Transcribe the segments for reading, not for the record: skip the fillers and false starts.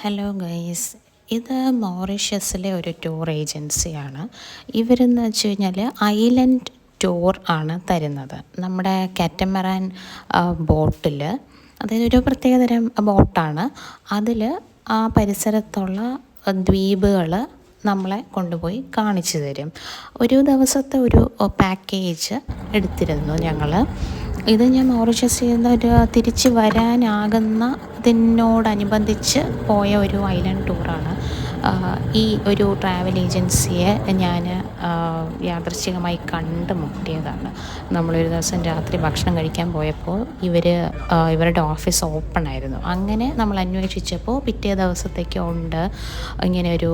Hello guys, ഇത് മൗറീഷ്യസിലെ ഒരു tour ഏജൻസിയാണ്. ഇവരെന്ന് വെച്ച് കഴിഞ്ഞാൽ ഐലൻഡ് ടൂർ ആണ് തരുന്നത്. നമ്മുടെ കാറ്റമറാൻ ബോട്ടിൽ, അതായത് ഒരു പ്രത്യേകതരം ബോട്ടാണ്. അതിൽ ആ പരിസരത്തുള്ള ദ്വീപുകൾ നമ്മളെ കൊണ്ടുപോയി കാണിച്ചു തരും. ഒരു ദിവസത്തെ ഒരു പാക്കേജ് എടുത്തിരുന്നു ഞങ്ങൾ. ഇത് ഞാൻ മൗറീഷ്യസിൽ നിന്ന് തിരിച്ച് വരാനാകുന്നതിനോടനുബന്ധിച്ച് പോയ ഒരു ഐലൻഡ് ടൂറാണ്. ഈ ഒരു ട്രാവൽ ഏജൻസിയെ ഞാൻ യാദൃശ്ചികമായി കണ്ടുമുട്ടിയതാണ്. നമ്മളൊരു ദിവസം രാത്രി ഭക്ഷണം കഴിക്കാൻ പോയപ്പോൾ ഇവരുടെ ഓഫീസ് ഓപ്പൺ ആയിരുന്നു. അങ്ങനെ നമ്മൾ അന്വേഷിച്ചപ്പോൾ പിറ്റേ ദിവസത്തേക്ക് ഉണ്ട്, ഇങ്ങനെ ഒരു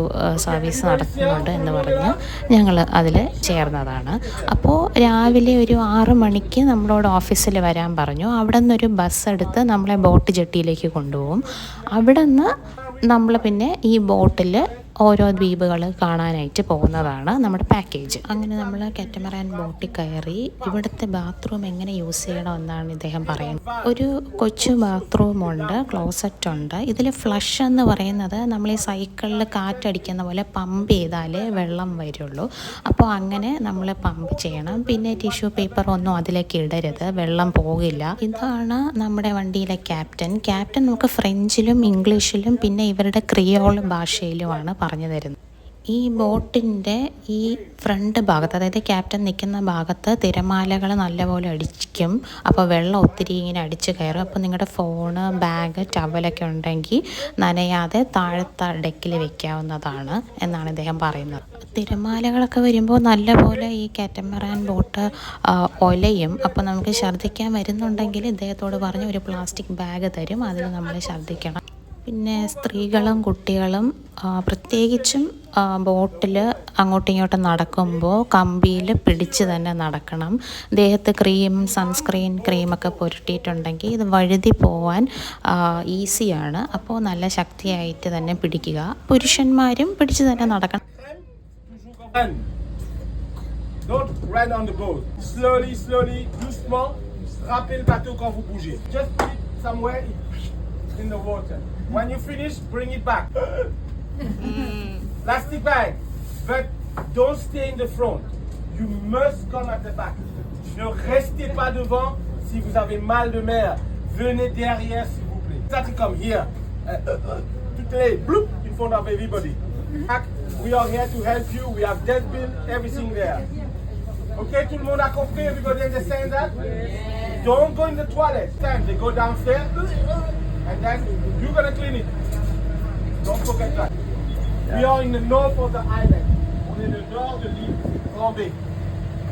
സർവീസ് നടത്തുന്നുണ്ട് എന്ന് പറഞ്ഞ് ഞങ്ങൾ അതിൽ ചേർന്നതാണ്. അപ്പോൾ രാവിലെ ഒരു 6 മണിക്ക് നമ്മളോട് ഓഫീസിൽ വരാൻ പറഞ്ഞു. അവിടെ നിന്നൊരു ബസ് എടുത്ത് നമ്മളെ ബോട്ട് ജെട്ടിയിലേക്ക് കൊണ്ടുപോകും. അവിടെ നിന്ന് നമ്മൾ പിന്നെ ഈ ബോട്ടിൽ ഓരോ ദ്വീപുകൾ കാണാനായിട്ട് പോകുന്നതാണ് നമ്മുടെ പാക്കേജ്. അങ്ങനെ നമ്മൾ കാറ്റമറാൻ ബോട്ടിൽ കയറി. ഇവിടുത്തെ ബാത്റൂം എങ്ങനെ യൂസ് ചെയ്യണമെന്നാണ് ഇദ്ദേഹം പറയുന്നത്. ഒരു കൊച്ചു ബാത്റൂമുണ്ട്, ക്ലോസറ്റ് ഉണ്ട്. ഇതിൽ ഫ്ലഷ് എന്ന് പറയുന്നത് നമ്മൾ ഈ സൈക്കിളിൽ കാറ്റടിക്കുന്ന പോലെ പമ്പ് ചെയ്താലേ വെള്ളം വരുള്ളൂ. അപ്പോൾ അങ്ങനെ നമ്മൾ പമ്പ് ചെയ്യണം. പിന്നെ ടിഷ്യൂ പേപ്പർ ഒന്നും അതിലേക്ക് ഇടരുത്, വെള്ളം പോകില്ല. ഇതാണ് നമ്മുടെ വണ്ടിയിലെ ക്യാപ്റ്റൻ. നമുക്ക് ഫ്രഞ്ചിലും ഇംഗ്ലീഷിലും പിന്നെ ഇവരുടെ ക്രിയോൾ ഭാഷയിലുമാണ് പറഞ്ഞു തരുന്നത്. ഈ ബോട്ടിൻ്റെ ഈ ഫ്രണ്ട് ഭാഗത്ത്, അതായത് ക്യാപ്റ്റൻ നിൽക്കുന്ന ഭാഗത്ത് തിരമാലകൾ നല്ലപോലെ അടിക്കും. അപ്പോൾ വെള്ളം ഒത്തിരി ഇങ്ങനെ അടിച്ച് കയറും. അപ്പോൾ നിങ്ങളുടെ ഫോണ്, ബാഗ്, ടവലൊക്കെ ഉണ്ടെങ്കിൽ നനയാതെ താഴത്തെ ഡെക്കിൽ വെക്കാവുന്നതാണ് എന്നാണ് ഇദ്ദേഹം പറയുന്നത്. തിരമാലകളൊക്കെ വരുമ്പോൾ നല്ലപോലെ ഈ കാറ്റമറാൻ ബോട്ട് ഒലയും. അപ്പോൾ നമുക്ക് ഛർദ്ദിക്കാൻ വരുന്നുണ്ടെങ്കിൽ ഇദ്ദേഹത്തോട് പറഞ്ഞ് ഒരു പ്ലാസ്റ്റിക് ബാഗ് തരും, അതിൽ നമ്മൾ ഛർദ്ദിക്കണം. പിന്നെ സ്ത്രീകളും കുട്ടികളും പ്രത്യേകിച്ചും ബോട്ടിൽ അങ്ങോട്ടും ഇങ്ങോട്ടും നടക്കുമ്പോൾ കമ്പിയിൽ പിടിച്ച് തന്നെ നടക്കണം. ദേഹത്ത് സൺസ്ക്രീൻ ക്രീമൊക്കെ പുരട്ടിയിട്ടുണ്ടെങ്കിൽ ഇത് വഴുതി പോവാൻ ഈസിയാണ്. അപ്പോൾ നല്ല ശക്തിയായിട്ട് തന്നെ പിടിക്കുക. പുരുഷന്മാരും പിടിച്ച് തന്നെ നടക്കണം. Don't run on the boat. Slowly, doucement, rappez le bateau quand vous bougez. Just put it somewhere in the water. When you finish, bring it back. Plastic bag, but don't stay in the front. You must come at the back. Ne restez pas devant si vous avez mal de mer. Venez derrière s'il vous plaît. That you come here. Toutes les bloop in front of everybody. We are here to help you. We have dead bill, everything there. Okay, tout le monde a compris? Everybody understand that? Don't go in the toilet. Time they go downstairs, and then you're gonna clean it. Don't forget that. We are in the north of the island. On est le nord de l'île Grand Bay.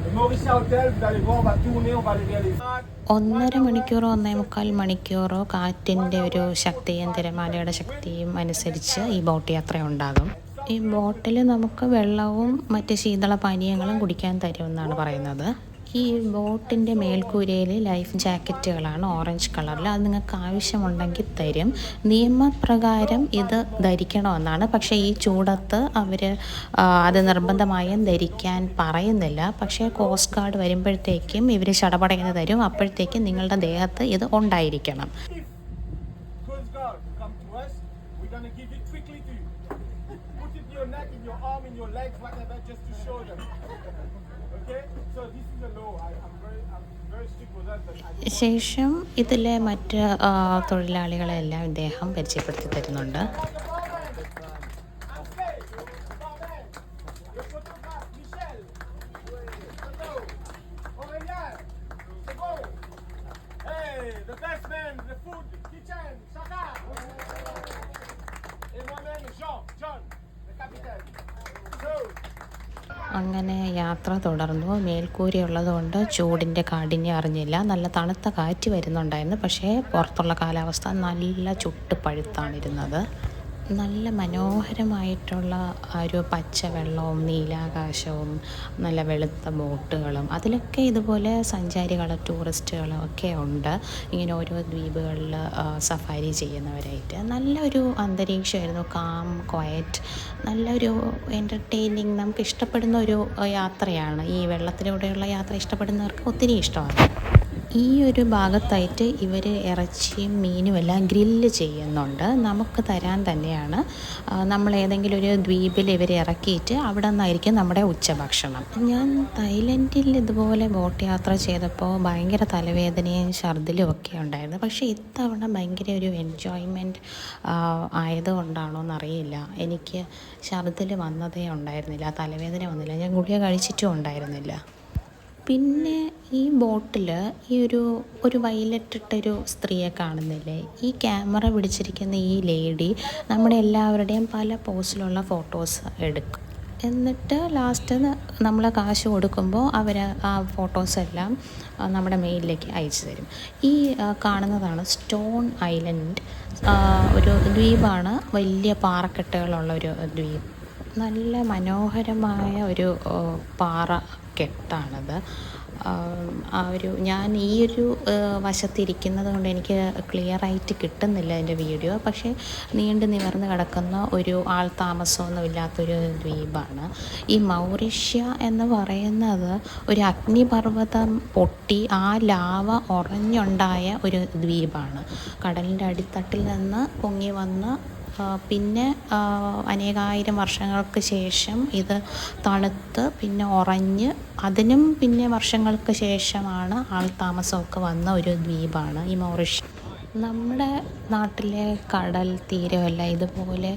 Le Mauricia Hotel, vous allez voir, on va tourner, on va aller vers les... 1.5 മണിക്കൂറോ 1.25 മണിക്കൂറോ കാറ്റിൻ്റെ ഒരു ശക്തിയും തിരമാലയുടെ ശക്തിയും അനുസരിച്ച് ഈ boat യാത്ര ഉണ്ടാകും. ഈ ബോട്ടിൽ നമുക്ക് വെള്ളവും മറ്റ് ശീതള പാനീയങ്ങളും കുടിക്കാൻ തരുമെന്നാണ് പറയുന്നത്. ഈ ബോട്ടിൻ്റെ മേൽക്കൂരയിൽ ലൈഫ് ജാക്കറ്റുകളാണ് ഓറഞ്ച് കളറിൽ. അത് നിങ്ങൾക്ക് ആവശ്യമുണ്ടെങ്കിൽ തരും. നിയമപ്രകാരം ഇത് ധരിക്കണമെന്നാണ്. പക്ഷേ ഈ ചൂടത്ത് അവർ അത് നിർബന്ധമായും ധരിക്കാൻ പറയുന്നില്ല. പക്ഷേ കോസ്റ്റ് ഗാർഡ് വരുമ്പോഴത്തേക്കും ഇവർ ചടപടയെന്ന് തരും. അപ്പോഴത്തേക്കും നിങ്ങളുടെ ദേഹത്ത് ഇത് ഉണ്ടായിരിക്കണം. ശേഷം ഇതിലെ മറ്റ് തൊഴിലാളികളെല്ലാം ഇദ്ദേഹം പരിചയപ്പെടുത്തി തരുന്നുണ്ട്. അങ്ങനെ യാത്ര തുടർന്നു. മേൽക്കൂരയുള്ളതുകൊണ്ട് ചൂടിൻ്റെ കാഠിന്യം അറിഞ്ഞില്ല. നല്ല തണുത്ത കാറ്റ് വരുന്നുണ്ടായിരുന്നു. പക്ഷേ പുറത്തുള്ള കാലാവസ്ഥ നല്ല ചുട്ട് പഴുത്താണിരുന്നത്. നല്ല മനോഹരമായിട്ടുള്ള ഒരു പച്ചവെള്ളവും നീലാകാശവും നല്ല വെളുത്ത ബോട്ടുകളും, അതിലൊക്കെ ഇതുപോലെ സഞ്ചാരികളും ടൂറിസ്റ്റുകളും ഒക്കെ ഉണ്ട്. ഇങ്ങനെ ഓരോ ദ്വീപുകളിൽ സഫാരി ചെയ്യുന്നവരായിട്ട് നല്ലൊരു അന്തരീക്ഷമായിരുന്നു. കാം, ക്വയറ്റ്, നല്ലൊരു എൻ്റർടൈനിങ്, നമുക്ക് ഇഷ്ടപ്പെടുന്ന ഒരു യാത്രയാണ്. ഈ വെള്ളത്തിലൂടെയുള്ള യാത്ര ഇഷ്ടപ്പെടുന്നവർക്ക് ഒത്തിരി ഇഷ്ടമാണ്. ഈ ഒരു ഭാഗത്തായിട്ട് ഇവർ ഇറച്ചിയും മീനും എല്ലാം ഗ്രില്ല് ചെയ്യുന്നുണ്ട്. നമുക്ക് തരാൻ തന്നെയാണ്. നമ്മൾ ഏതെങ്കിലും ഒരു ദ്വീപിൽ ഇവർ ഇറക്കിയിട്ട് അവിടെ നിന്നായിരിക്കും നമ്മുടെ ഉച്ചഭക്ഷണം. ഞാൻ തായ്ലൻഡിൽ ഇതുപോലെ ബോട്ട് യാത്ര ചെയ്തപ്പോൾ ഭയങ്കര തലവേദനയും ഛർദിലും ഒക്കെ ഉണ്ടായിരുന്നു. പക്ഷേ ഇത്തവണ ഭയങ്കര ഒരു എൻജോയ്മെൻറ്റ് ആയതുകൊണ്ടാണോ എന്നറിയില്ല, എനിക്ക് ഛർദിൽ വന്നതേ ഉണ്ടായിരുന്നില്ല, തലവേദന വന്നില്ല, ഞാൻ ഗുളിക കഴിച്ചിട്ടും ഉണ്ടായിരുന്നില്ല. പിന്നെ ഈ ബോട്ടിൽ ഈ ഒരു വയലറ്റിട്ടൊരു സ്ത്രീയെ കാണുന്നില്ലേ, ഈ ക്യാമറ പിടിച്ചിരിക്കുന്ന ഈ ലേഡി നമ്മുടെ എല്ലാവരുടെയും പല പോസിലുള്ള ഫോട്ടോസ് എടുക്കും. എന്നിട്ട് ലാസ്റ്റ് നമ്മൾ കാശ് കൊടുക്കുമ്പോൾ അവർ ആ ഫോട്ടോസെല്ലാം നമ്മുടെ മെയിലിലേക്ക് അയച്ചു തരും. ഈ കാണുന്നതാണ് സ്റ്റോൺ ഐലൻഡ്, ഒരു ദ്വീപാണ്, വലിയ പാറക്കെട്ടുകളുള്ള ഒരു ദ്വീപ്. നല്ല മനോഹരമായ ഒരു പാറ കെട്ടാണത്. ഞാൻ ഈ ഒരു വശത്തിരിക്കുന്നത് കൊണ്ട് എനിക്ക് ക്ലിയറായിട്ട് കിട്ടുന്നില്ല അതിൻ്റെ വീഡിയോ. പക്ഷേ നീണ്ടു നിവർന്ന് കിടക്കുന്ന ഒരു ആൾ താമസമൊന്നും ഇല്ലാത്തൊരു ദ്വീപാണ്. ഈ മൗറിഷ്യ എന്ന് പറയുന്നത് ഒരു അഗ്നിപർവ്വതം പൊട്ടി ആ ലാവ ഉറഞ്ഞുണ്ടായ ഒരു ദ്വീപാണ്. കടലിൻ്റെ അടിത്തട്ടിൽ നിന്ന് പൊങ്ങി വന്ന് പിന്നെ അനേകായിരം വർഷങ്ങൾക്ക് ശേഷം ഇത് തണുത്ത് പിന്നെ ഉറഞ്ഞ് അതിനും പിന്നെ വർഷങ്ങൾക്ക് ശേഷമാണ് ആൾ താമസമൊക്കെ വന്ന ഒരു ദ്വീപാണ് ഈ മൗറിഷ്യസ്. നമ്മുടെ നാട്ടിലെ കടൽ തീരമെല്ലാം ഇതുപോലെ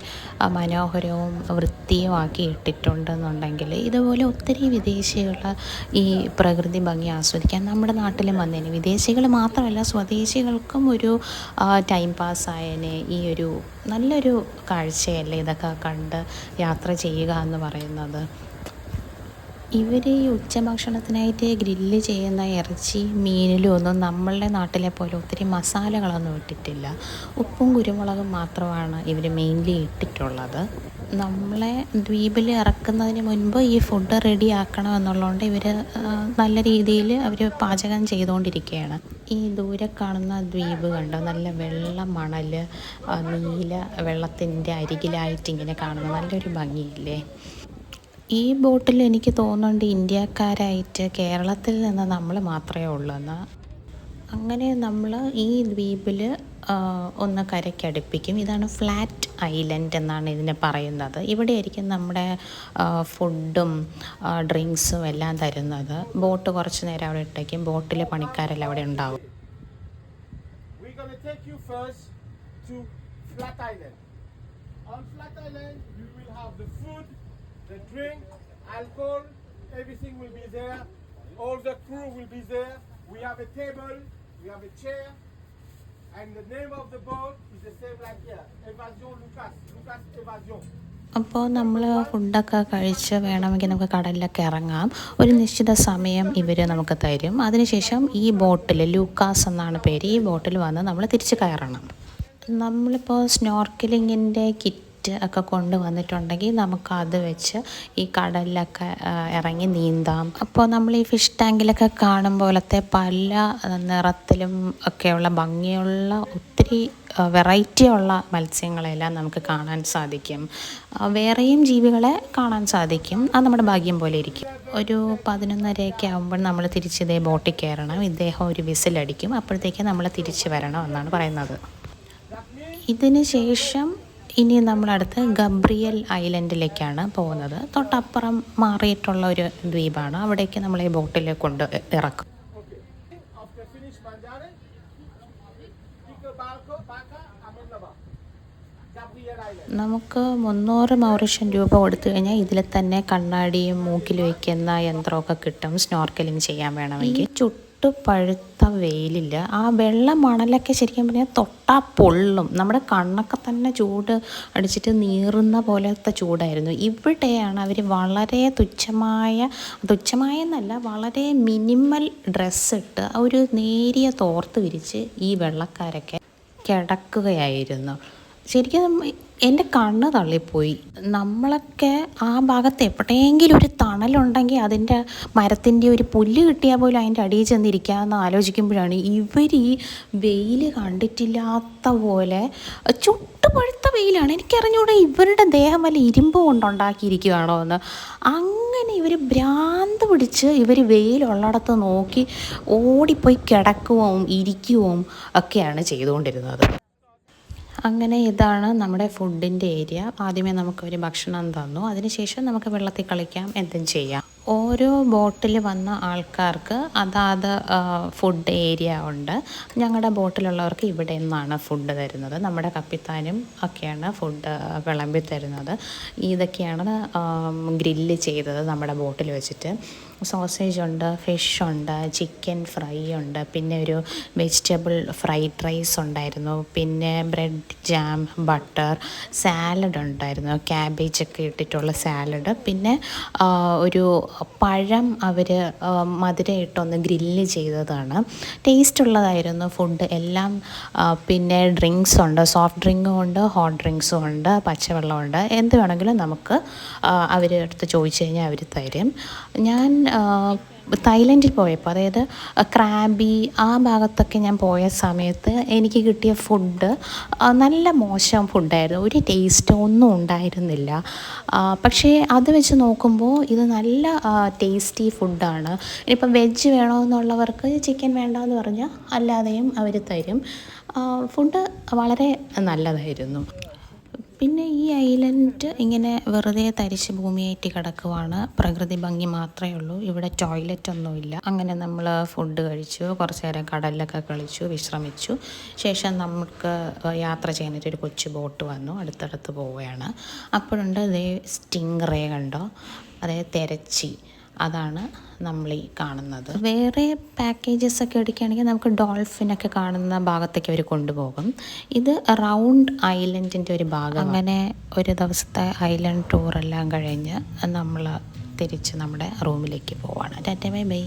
മനോഹരവും വൃത്തിയുമാക്കി ഇട്ടിട്ടുണ്ടെന്നുണ്ടെങ്കിൽ ഇതുപോലെ ഒത്തിരി വിദേശികൾ ഈ പ്രകൃതി ഭംഗി ആസ്വദിക്കാൻ നമ്മുടെ നാട്ടിലും വന്നേനെ. വിദേശികൾ മാത്രമല്ല, സ്വദേശികൾക്കും ഒരു ടൈം പാസ്സായതിനെ. ഈ ഒരു നല്ലൊരു കാഴ്ചയല്ലേ ഇതൊക്കെ കണ്ട് യാത്ര ചെയ്യുക എന്ന് പറയുന്നത്. ഇവർ ഈ ഉച്ചഭക്ഷണത്തിനായിട്ട് ഗ്രില്ല് ചെയ്യുന്ന ഇറച്ചി മീനിലും ഒന്നും നമ്മളുടെ നാട്ടിലെ പോലെ ഒത്തിരി മസാലകളൊന്നും ഇട്ടിട്ടില്ല. ഉപ്പും കുരുമുളകും മാത്രമാണ് ഇവർ മെയിൻലി ഇട്ടിട്ടുള്ളത്. നമ്മളെ ദ്വീപിൽ ഇറക്കുന്നതിന് മുൻപ് ഈ ഫുഡ് റെഡി ആക്കണം എന്നുള്ളതുകൊണ്ട് ഇവർ നല്ല രീതിയിൽ അവർ പാചകം ചെയ്തുകൊണ്ടിരിക്കുകയാണ്. ഈ ദൂരെ കാണുന്ന ദ്വീപ് കണ്ടോ, നല്ല വെള്ള മണൽ, നീല വെള്ളത്തിൻ്റെ അരികിലായിട്ട് ഇങ്ങനെ കാണുന്ന നല്ലൊരു ഭംഗിയില്ലേ. ഈ ബോട്ടിൽ എനിക്ക് തോന്നുന്നുണ്ട് ഇന്ത്യക്കാരായിട്ട് കേരളത്തിൽ നിന്ന് നമ്മൾ മാത്രമേ ഉള്ളൂന്ന്. അങ്ങനെ നമ്മൾ ഈ ദ്വീപിൽ ഒന്ന് കരയ്ക്കടുപ്പിക്കും. ഇതാണ് ഫ്ലാറ്റ് ഐലൻഡ് എന്നാണ് ഇതിനെ പറയുന്നത്. ഇവിടെ ആയിരിക്കും നമ്മുടെ ഫുഡും ഡ്രിങ്ക്സും എല്ലാം തരുന്നത്. ബോട്ട് കുറച്ച് നേരം അവിടെ ഇട്ടേക്കും. ബോട്ടിലെ പണിക്കാരെല്ലാം അവിടെ ഉണ്ടാവും. The drink, alcohol, everything will be there. All the crew will be there. We have a table, we have a chair, and the name of the boat is the same like here. Evasion Lucas, Lucas Evasion. അപ്പോൾ നമ്മൾ ഫുഡൊക്കെ കഴിച്ച് വേണമെങ്കിൽ നമുക്ക് കടലിലൊക്കെ ഇറങ്ങാം. ഒരു നിശ്ചിത സമയം ഇവർ നമുക്ക് തരും. അതിനുശേഷം ഈ ബോട്ടിൽ, ലൂക്കാസ് എന്നാണ് പേര്, ഈ ബോട്ടിൽ വന്ന് നമ്മൾ തിരിച്ച് കയറണം. നമ്മളിപ്പോൾ സ്നോർക്കലിങ്ങിൻ്റെ കിറ്റ് ഒക്കെ കൊണ്ടുവന്നിട്ടുണ്ടെങ്കിൽ നമുക്കത് വെച്ച് ഈ കടലിലൊക്കെ ഇറങ്ങി നീന്താം. അപ്പോൾ നമ്മൾ ഈ ഫിഷ് ടാങ്കിലൊക്കെ കാണും പോലത്തെ പല നിറത്തിലും ഒക്കെയുള്ള ഭംഗിയുള്ള ഒത്തിരി വെറൈറ്റി ഉള്ള മത്സ്യങ്ങളെല്ലാം നമുക്ക് കാണാൻ സാധിക്കും. വേറെയും ജീവികളെ കാണാൻ സാധിക്കും. അത് നമ്മുടെ ഭാഗ്യം പോലെ ഇരിക്കും. ഒരു 11:30 ആകുമ്പോൾ നമ്മൾ തിരിച്ചിതേ ബോട്ടിൽ കയറണം. ഇദ്ദേഹം ഒരു വിസിലടിക്കും. അപ്പോഴത്തേക്ക് നമ്മൾ തിരിച്ച് വരണം എന്നാണ് പറയുന്നത്. ഇതിന് ശേഷം ഇനി നമ്മളടുത്ത് ഗബ്രിയൽ ഐലൻഡിലേക്കാണ് പോകുന്നത്. തൊട്ടപ്പുറം മാറിയിട്ടുള്ള ഒരു ദ്വീപാണ്. അവിടേക്ക് നമ്മൾ ഈ ബോട്ടിൽ കൊണ്ട് ഇറക്കും. നമുക്ക് 300 മൗറിഷ്യൻ രൂപ കൊടുത്തു കഴിഞ്ഞാൽ ഇതിൽ തന്നെ കണ്ണാടിയും മൂക്കിൽ വയ്ക്കുന്ന യന്ത്രമൊക്കെ കിട്ടും സ്നോർക്കലിംഗ് ചെയ്യാൻ വേണമെങ്കിൽ. പഴുത്ത വെയിലില്ല, ആ വെള്ള മണലൊക്കെ ശരിക്കും പറഞ്ഞാൽ തൊട്ടാൽ പൊള്ളും. നമ്മുടെ കണ്ണൊക്കെ തന്നെ ചൂട് അടിച്ചിട്ട് നീറുന്ന പോലത്തെ ചൂടായിരുന്നു. ഇവിടെയാണ് അവർ വളരെ തുച്ഛമായെന്നല്ല, വളരെ മിനിമൽ ഡ്രസ്സിട്ട് ഒരു നേരിയ തോർത്ത് വിരിച്ച് ഈ വെള്ളക്കാരൊക്കെ കിടക്കുകയായിരുന്നു. ശരിക്കും എൻ്റെ കണ്ണ് തള്ളിപ്പോയി. നമ്മളൊക്കെ ആ ഭാഗത്ത് എവിടെയെങ്കിലും ഒരു തണലുണ്ടെങ്കിൽ അതിൻ്റെ മരത്തിൻ്റെ ഒരു പുല്ല് കിട്ടിയാൽ പോലും അതിൻ്റെ അടിയിൽ ചെന്നിരിക്കാമെന്ന് ആലോചിക്കുമ്പോഴാണ് ഇവർ ഈ വെയിൽ കണ്ടിട്ടില്ലാത്ത പോലെ ചുട്ടുപഴുത്ത വെയിലാണ്. എനിക്കറിഞ്ഞൂടെ ഇവരുടെ ദേഹം വല്ല ഇരുമ്പ് കൊണ്ടുണ്ടാക്കിയിരിക്കുകയാണോ എന്ന്. അങ്ങനെ അങ്ങനെ ഇവർ ഭ്രാന്ത് പിടിച്ച് ഇവർ വെയിലുള്ളിടത്ത് നോക്കി ഓടിപ്പോയി കിടക്കുകയും ഇരിക്കുകയും ഒക്കെയാണ് ചെയ്തുകൊണ്ടിരുന്നത്. അങ്ങനെ ഇതാണ് നമ്മുടെ ഫുഡിൻ്റെ ഏരിയ. ആദ്യമേ നമുക്കൊരു ഭക്ഷണം തന്നു, അതിനുശേഷം നമുക്ക് വെള്ളത്തിൽ കളിക്കാം, എന്തും ചെയ്യാം. ഓരോ ബോട്ടിൽ വന്ന ആൾക്കാർക്ക് അതാത് ഫുഡ് ഏരിയ ഉണ്ട്. ഞങ്ങളുടെ ബോട്ടിലുള്ളവർക്ക് ഇവിടെ നിന്നാണ് ഫുഡ് തരുന്നത്. നമ്മുടെ കപ്പിത്താനും ഒക്കെയാണ് ഫുഡ് വിളമ്പി തരുന്നത്. ഇതൊക്കെയാണ് ഗ്രില്ല് ചെയ്തത് നമ്മുടെ ബോട്ടിൽ വെച്ചിട്ട്. സോസേജ് ഉണ്ട്, ഫിഷ് ഉണ്ട്, ചിക്കൻ ഫ്രൈ ഉണ്ട്, പിന്നെ ഒരു വെജിറ്റബിൾ ഫ്രൈഡ് റൈസ് ഉണ്ടായിരുന്നു, പിന്നെ ബ്രെഡ് ജാം ബട്ടർ സാലഡ് ഉണ്ടായിരുന്നു, ക്യാബേജൊക്കെ ഇട്ടിട്ടുള്ള സാലഡ്, പിന്നെ ഒരു പഴം അവർ മധുരം ഇട്ടൊന്ന് ഗ്രില്ല് ചെയ്തതാണ്. ടേസ്റ്റ് ഉള്ളതായിരുന്നു ഫുഡ് എല്ലാം. പിന്നെ ഡ്രിങ്ക്സ് ഉണ്ട്, സോഫ്റ്റ് ഡ്രിങ്കും ഉണ്ട്, ഹോട്ട് ഡ്രിങ്ക്സും ഉണ്ട്, പച്ചവെള്ളമുണ്ട്. എന്ത് വേണമെങ്കിലും നമുക്ക് അവരുടെ അടുത്ത് ചോദിച്ചു കഴിഞ്ഞാൽ അവർ തരും. ഞാൻ തായ്ലൻഡിൽ പോയപ്പോൾ, അതായത് ക്രാബി ആ ഭാഗത്തൊക്കെ ഞാൻ പോയ സമയത്ത് എനിക്ക് കിട്ടിയ ഫുഡ് നല്ല മോശം ഫുഡായിരുന്നു. ഒരു ടേസ്റ്റ് ഒന്നും ഉണ്ടായിരുന്നില്ല. പക്ഷേ അത് വെച്ച് നോക്കുമ്പോൾ ഇത് നല്ല ടേസ്റ്റി ഫുഡാണ്. ഇനിയിപ്പം വെജ് വേണമെന്നുള്ളവർക്ക് ചിക്കൻ വേണ്ടാന്ന് പറഞ്ഞാൽ അല്ലാതെയും അവർ തരും. ഫുഡ് വളരെ നല്ലതായിരുന്നു. പിന്നെ ഈ ഐലൻഡ് ഇങ്ങനെ വെറുതെ തരിശ് ഭൂമിയായിട്ട് കിടക്കുവാണ്. പ്രകൃതി ഭംഗി മാത്രമേ ഉള്ളൂ. ഇവിടെ ടോയ്ലറ്റ് ഒന്നുമില്ല. അങ്ങനെ നമ്മൾ ഫുഡ് കഴിച്ചു, കുറച്ച് നേരം കടലിലൊക്കെ കളിച്ചു, വിശ്രമിച്ചു. ശേഷം നമുക്ക് യാത്ര ചെയ്യാനായിട്ടൊരു കൊച്ചു ബോട്ട് വന്നു, അടുത്തടുത്ത് പോവുകയാണ്. അപ്പോഴുണ്ട് ഇതേ സ്റ്റിംഗ് റേ കണ്ടോ, അതായത് തെരച്ചി, അതാണ് നമ്മൾ ഈ കാണുന്നത്. വേറെ പാക്കേജസ് ഒക്കെ എടുക്കുകയാണെങ്കിൽ നമുക്ക് ഡോൾഫിനൊക്കെ കാണുന്ന ഭാഗത്തേക്ക് അവർ കൊണ്ടുപോകും. ഇത് റൗണ്ട് ഐലൻഡിൻ്റെ ഒരു ഭാഗം. അങ്ങനെ ഒരു ദിവസത്തെ ഐലൻഡ് ടൂറെല്ലാം കഴിഞ്ഞ് നമ്മൾ തിരിച്ച് നമ്മുടെ റൂമിലേക്ക് പോവാണ്. Tata bye bye.